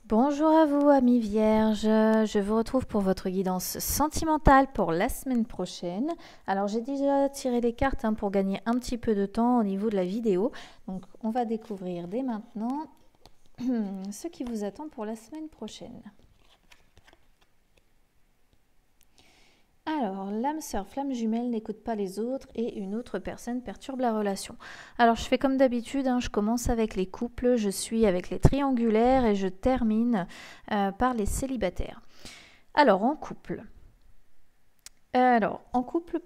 Bonjour à vous, amis vierges. Je vous retrouve pour votre guidance sentimentale pour la semaine prochaine. Alors, j'ai déjà tiré les cartes pour gagner un petit peu de temps au niveau de la vidéo. Donc, on va découvrir dès maintenant ce qui vous attend pour la semaine prochaine. Alors, l'âme sœur, flamme jumelle n'écoute pas les autres et une autre personne perturbe la relation. Alors, je fais comme d'habitude, je commence avec les couples, je suis avec les triangulaires et je termine par les célibataires. Alors, en couple.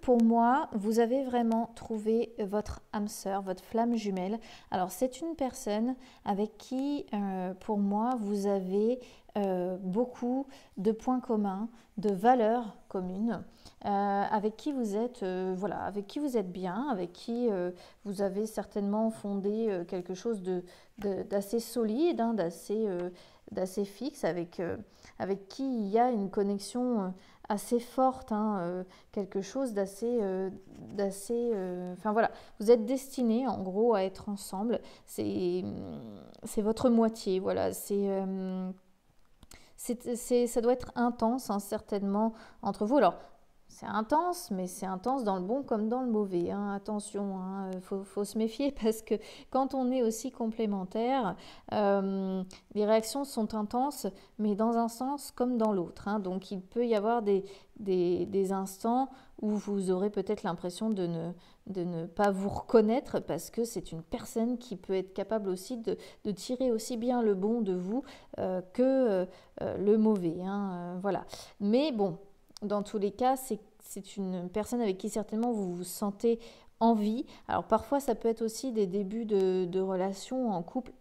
Pour moi, vous avez vraiment trouvé votre âme sœur, votre flamme jumelle. Alors, c'est une personne avec qui, pour moi, vous avez beaucoup de points communs, de valeurs communes, avec qui vous êtes, avec qui vous êtes bien, avec qui vous avez certainement fondé quelque chose d'assez solide, d'assez fixe, avec qui il y a une connexion assez forte, quelque chose enfin voilà, vous êtes destinés en gros à être ensemble, c'est votre moitié, voilà, ça doit être intense certainement entre vous. Alors c'est intense, mais c'est intense dans le bon comme dans le mauvais. Attention, faut se méfier parce que quand on est aussi complémentaire, les réactions sont intenses, mais dans un sens comme dans l'autre. Donc il peut y avoir des instants où vous aurez peut-être l'impression de ne pas vous reconnaître parce que c'est une personne qui peut être capable aussi de tirer aussi bien le bon de vous que le mauvais. Voilà. Mais bon, dans tous les cas, c'est une personne avec qui certainement vous vous sentez en vie. Alors parfois, ça peut être aussi des débuts de relations en couple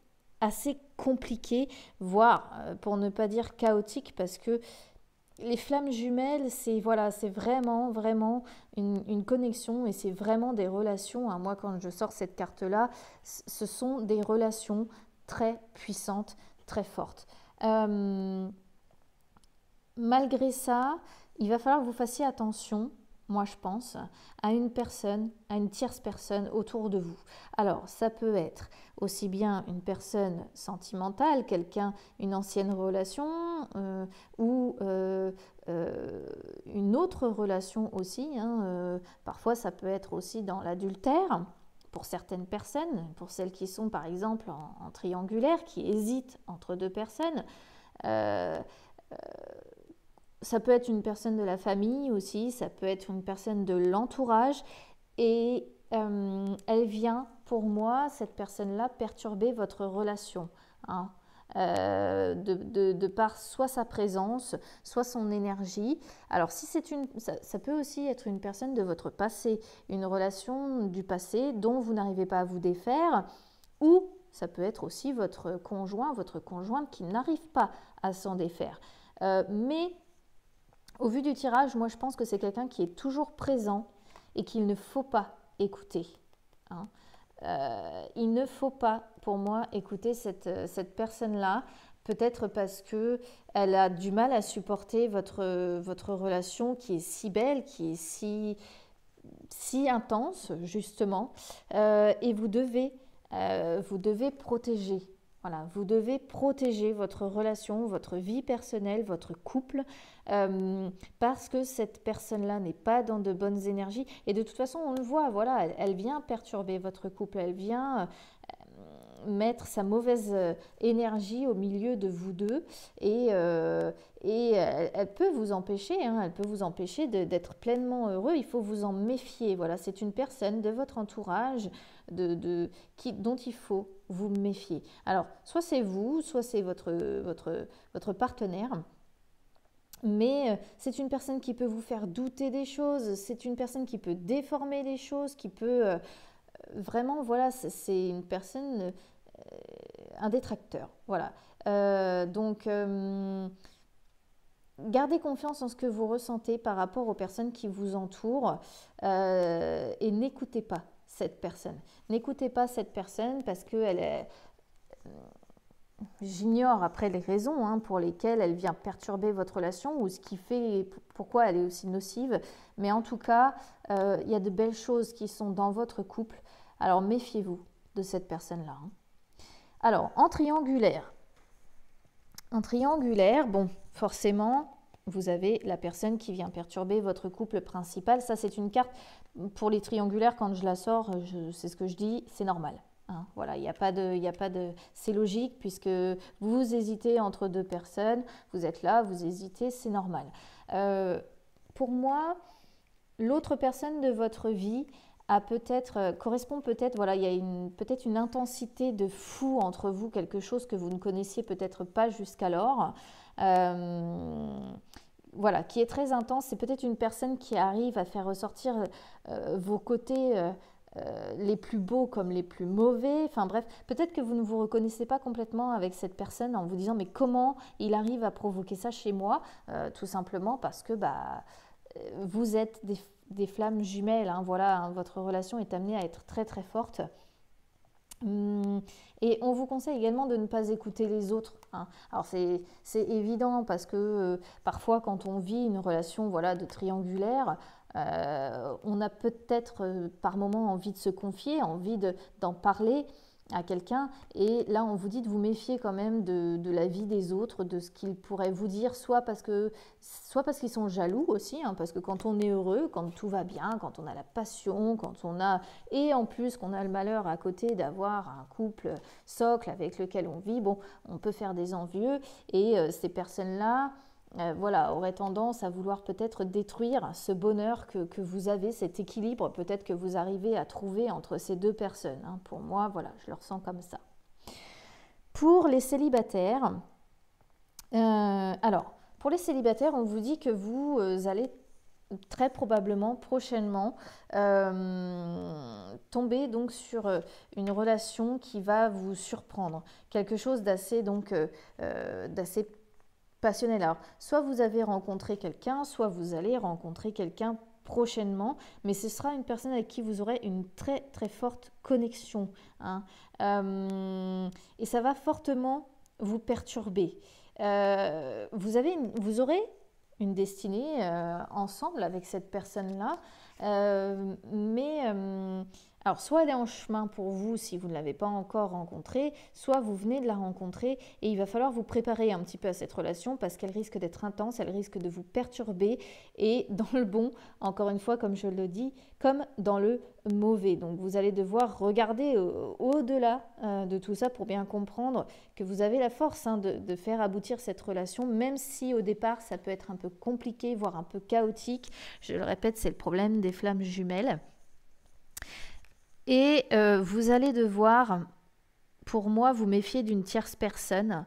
assez compliqués, voire pour ne pas dire chaotiques, parce que les flammes jumelles, c'est vraiment, vraiment une connexion et c'est vraiment des relations. Moi, quand je sors cette carte-là, ce sont des relations très puissantes, très fortes. Malgré ça, il va falloir que vous fassiez attention, moi je pense, à une personne, à une tierce personne autour de vous. Alors, ça peut être aussi bien une personne sentimentale, une ancienne relation, ou une autre relation aussi. Parfois, ça peut être aussi dans l'adultère. Pour certaines personnes, pour celles qui sont par exemple en triangulaire, qui hésitent entre deux personnes, ça peut être une personne de la famille aussi, ça peut être une personne de l'entourage et elle vient pour moi, cette personne-là, perturber votre relation. De par soit sa présence, soit son énergie. Alors si ça peut aussi être une personne de votre passé, une relation du passé dont vous n'arrivez pas à vous défaire, ou ça peut être aussi votre conjoint, votre conjointe qui n'arrive pas à s'en défaire. Mais au vu du tirage, moi je pense que c'est quelqu'un qui est toujours présent et qu'il ne faut pas écouter. Il ne faut pas, pour moi, écouter cette personne-là, peut-être parce qu'elle a du mal à supporter votre relation qui est si belle, qui est si intense, justement, et vous devez protéger. Voilà, vous devez protéger votre relation, votre vie personnelle, votre couple, parce que cette personne-là n'est pas dans de bonnes énergies. Et de toute façon, on le voit, voilà, elle vient perturber votre couple, elle vient mettre sa mauvaise énergie au milieu de vous deux et elle peut vous empêcher, d'être pleinement heureux. Il faut vous en méfier. Voilà, c'est une personne de votre entourage dont il faut vous méfier. Alors, soit c'est vous, soit c'est votre partenaire. Mais c'est une personne qui peut vous faire douter des choses, c'est une personne qui peut déformer les choses, qui peut vraiment, voilà, c'est une personne, un détracteur. Voilà. Gardez confiance en ce que vous ressentez par rapport aux personnes qui vous entourent et n'écoutez pas cette personne. N'écoutez pas cette personne parce qu'elle est... J'ignore après les raisons pour lesquelles elle vient perturber votre relation ou ce qui fait pourquoi elle est aussi nocive. Mais en tout cas, il y a de belles choses qui sont dans votre couple. Alors méfiez-vous de cette personne-là. Alors, en triangulaire, Un triangulaire, bon, forcément, vous avez la personne qui vient perturber votre couple principal. Ça, c'est une carte, pour les triangulaires, quand je la sors, c'est ce que je dis, c'est normal. Hein, voilà, il n'y a pas de, c'est logique puisque vous hésitez entre deux personnes, vous êtes là, vous hésitez, c'est normal. Pour moi, l'autre personne de votre vie correspond peut-être, voilà, il y a peut-être une intensité de fou entre vous, quelque chose que vous ne connaissiez peut-être pas jusqu'alors. Voilà, qui est très intense. C'est peut-être une personne qui arrive à faire ressortir vos côtés les plus beaux comme les plus mauvais. Enfin bref, peut-être que vous ne vous reconnaissez pas complètement avec cette personne en vous disant mais comment il arrive à provoquer ça chez moi. Tout simplement parce que vous êtes des flammes jumelles. Hein, voilà, hein, votre relation est amenée à être très très forte. Et on vous conseille également de ne pas écouter les autres. Hein. Alors c'est évident parce que parfois quand on vit une relation voilà, de triangulaire, on a peut-être par moment envie de se confier, envie d'en parler à quelqu'un, et là on vous dit de vous méfier quand même de la vie des autres, de ce qu'ils pourraient vous dire, soit parce qu'ils sont jaloux aussi, hein, parce que quand on est heureux, quand tout va bien, quand on a la passion, et en plus qu'on a le malheur à côté d'avoir un couple socle avec lequel on vit, bon, on peut faire des envieux, et ces personnes-là, voilà, auraient tendance à vouloir peut-être détruire ce bonheur que vous avez, cet équilibre peut-être que vous arrivez à trouver entre ces deux personnes. Hein. Pour moi, voilà, je le ressens comme ça. Pour les célibataires, pour les célibataires, on vous dit que vous allez très probablement, prochainement, tomber donc sur une relation qui va vous surprendre. Quelque chose d'assez passionnel. Alors, soit vous avez rencontré quelqu'un, soit vous allez rencontrer quelqu'un prochainement, mais ce sera une personne avec qui vous aurez une très très forte connexion. Hein. Et ça va fortement vous perturber. Vous aurez une destinée ensemble avec cette personne-là, alors, soit elle est en chemin pour vous si vous ne l'avez pas encore rencontrée, soit vous venez de la rencontrer et il va falloir vous préparer un petit peu à cette relation parce qu'elle risque d'être intense, elle risque de vous perturber et dans le bon, encore une fois, comme je le dis, comme dans le mauvais. Donc, vous allez devoir regarder au-delà de tout ça pour bien comprendre que vous avez la force de faire aboutir cette relation, même si au départ, ça peut être un peu compliqué, voire un peu chaotique. Je le répète, c'est le problème des flammes jumelles. Et vous allez devoir, pour moi, vous méfier d'une tierce personne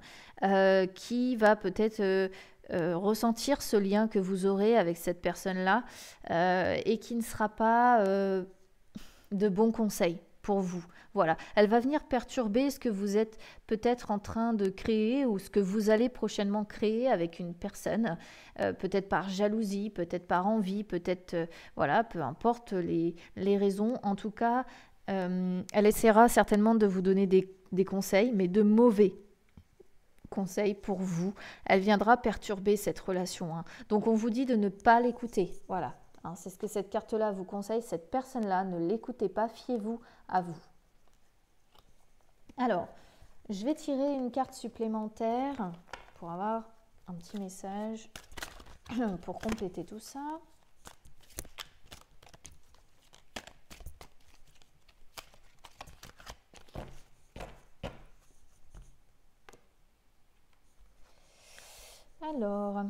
qui va peut-être ressentir ce lien que vous aurez avec cette personne-là et qui ne sera pas de bons conseils pour vous. Voilà, elle va venir perturber ce que vous êtes peut-être en train de créer ou ce que vous allez prochainement créer avec une personne, peut-être par jalousie, peut-être par envie, peut-être, voilà, peu importe les raisons. En tout cas, elle essaiera certainement de vous donner des conseils, mais de mauvais conseils pour vous. Elle viendra perturber cette relation. Hein. Donc, on vous dit de ne pas l'écouter. Voilà, hein, c'est ce que cette carte-là vous conseille. Cette personne-là, ne l'écoutez pas, fiez-vous à vous. Alors, je vais tirer une carte supplémentaire pour avoir un petit message pour compléter tout ça. Alors,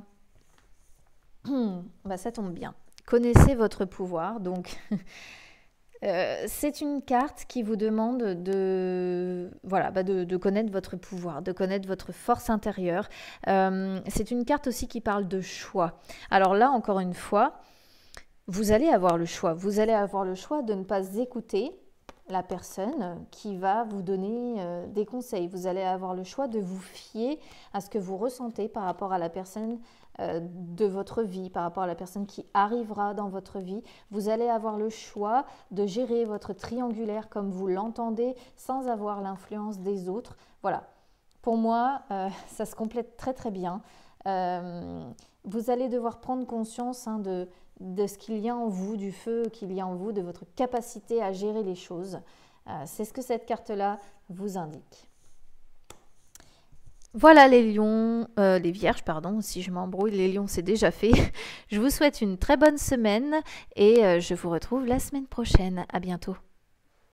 ça tombe bien. Connaissez votre pouvoir, donc c'est une carte qui vous demande de connaître votre pouvoir, de connaître votre force intérieure. C'est une carte aussi qui parle de choix. Alors là, encore une fois, vous allez avoir le choix. Vous allez avoir le choix de ne pas écouter la personne qui va vous donner des conseils. Vous allez avoir le choix de vous fier à ce que vous ressentez par rapport à la personne de votre vie, par rapport à la personne qui arrivera dans votre vie. Vous allez avoir le choix de gérer votre triangulaire comme vous l'entendez sans avoir l'influence des autres. Voilà, pour moi, ça se complète très très bien. Vous allez devoir prendre conscience de ce qu'il y a en vous, du feu qu'il y a en vous, de votre capacité à gérer les choses. C'est ce que cette carte-là vous indique. Voilà les lions, les vierges, pardon, si je m'embrouille, les lions c'est déjà fait. Je vous souhaite une très bonne semaine et je vous retrouve la semaine prochaine. À bientôt.